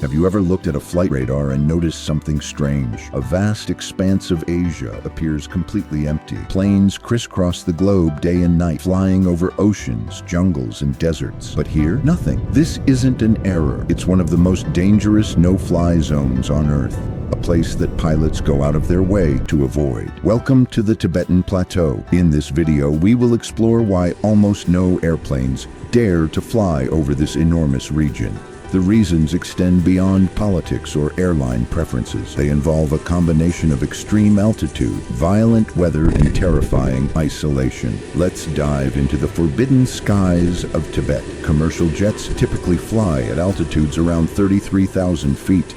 Have you ever looked at a flight radar and noticed something strange? A vast expanse of Asia appears completely empty. Planes crisscross the globe day and night, flying over oceans, jungles, and deserts. But here, nothing. This isn't an error. It's one of the most dangerous no-fly zones on Earth. A place that pilots go out of their way to avoid. Welcome to the Tibetan Plateau. In this video, we will explore why almost no airplanes dare to fly over this enormous region. The reasons extend beyond politics or airline preferences. They involve a combination of extreme altitude, violent weather, and terrifying isolation. Let's dive into the forbidden skies of Tibet. Commercial jets typically fly at altitudes around 33,000 feet.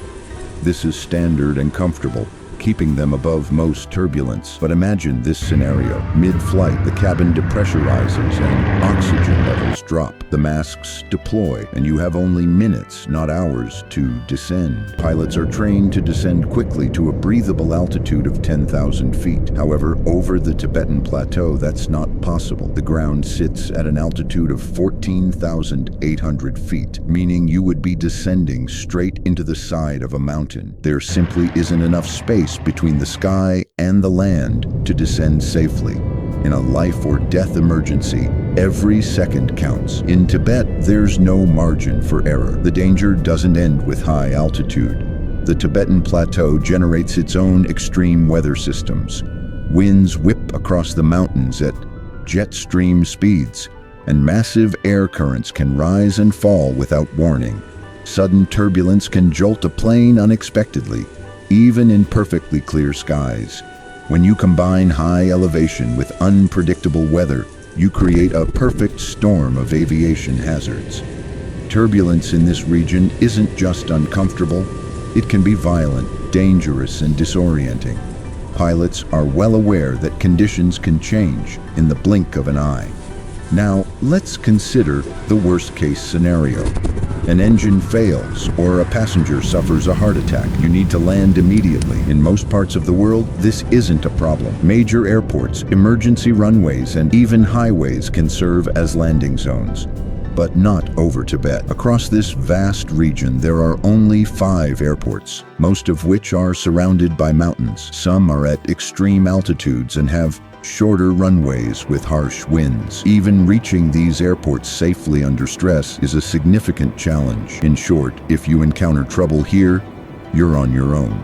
This is standard and comfortable, keeping them above most turbulence. But imagine this scenario. Mid-flight, the cabin depressurizes and oxygen levels drop. The masks deploy, and you have only minutes, not hours, to descend. Pilots are trained to descend quickly to a breathable altitude of 10,000 feet. However, over the Tibetan Plateau, that's not possible. The ground sits at an altitude of 14,800 feet, meaning you would be descending straight into the side of a mountain. There simply isn't enough space between the sky and the land to descend safely. In a life or death emergency, every second counts. In Tibet, there's no margin for error. The danger doesn't end with high altitude. The Tibetan Plateau generates its own extreme weather systems. Winds whip across the mountains at jet stream speeds, and massive air currents can rise and fall without warning. Sudden turbulence can jolt a plane unexpectedly, even in perfectly clear skies. When you combine high elevation with unpredictable weather, you create a perfect storm of aviation hazards. Turbulence in this region isn't just uncomfortable, it can be violent, dangerous, and disorienting. Pilots are well aware that conditions can change in the blink of an eye. Now, let's consider the worst-case scenario. An engine fails, or a passenger suffers a heart attack. You need to land immediately. In most parts of the world, this isn't a problem. Major airports, emergency runways, and even highways can serve as landing zones. But not over Tibet. Across this vast region, there are only 5 airports, most of which are surrounded by mountains. Some are at extreme altitudes and have shorter runways with harsh winds. Even reaching these airports safely under stress is a significant challenge. In short, if you encounter trouble here, you're on your own.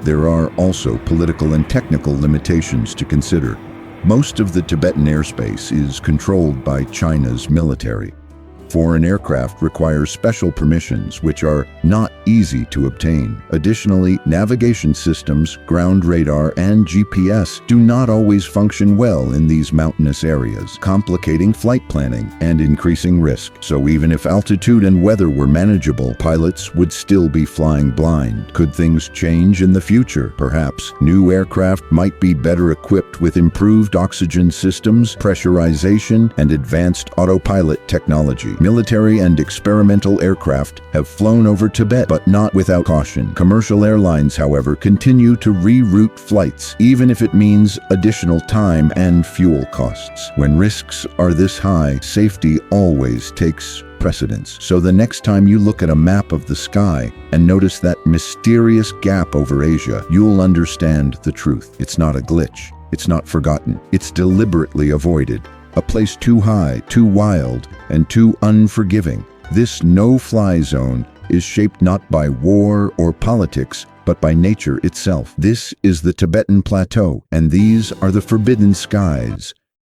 There are also political and technical limitations to consider. Most of the Tibetan airspace is controlled by China's military. Foreign aircraft require special permissions, which are not easy to obtain. Additionally, navigation systems, ground radar, and GPS do not always function well in these mountainous areas, complicating flight planning and increasing risk. So even if altitude and weather were manageable, pilots would still be flying blind. Could things change in the future? Perhaps. New aircraft might be better equipped with improved oxygen systems, pressurization, and advanced autopilot technology. Military and experimental aircraft have flown over Tibet, but not without caution. Commercial airlines, however, continue to reroute flights, even if it means additional time and fuel costs. When risks are this high, safety always takes precedence. So the next time you look at a map of the sky and notice that mysterious gap over Asia, you'll understand the truth. It's not a glitch. It's not forgotten. It's deliberately avoided. A place too high, too wild, and too unforgiving. This no-fly zone is shaped not by war or politics, but by nature itself. This is the Tibetan Plateau, and these are the forbidden skies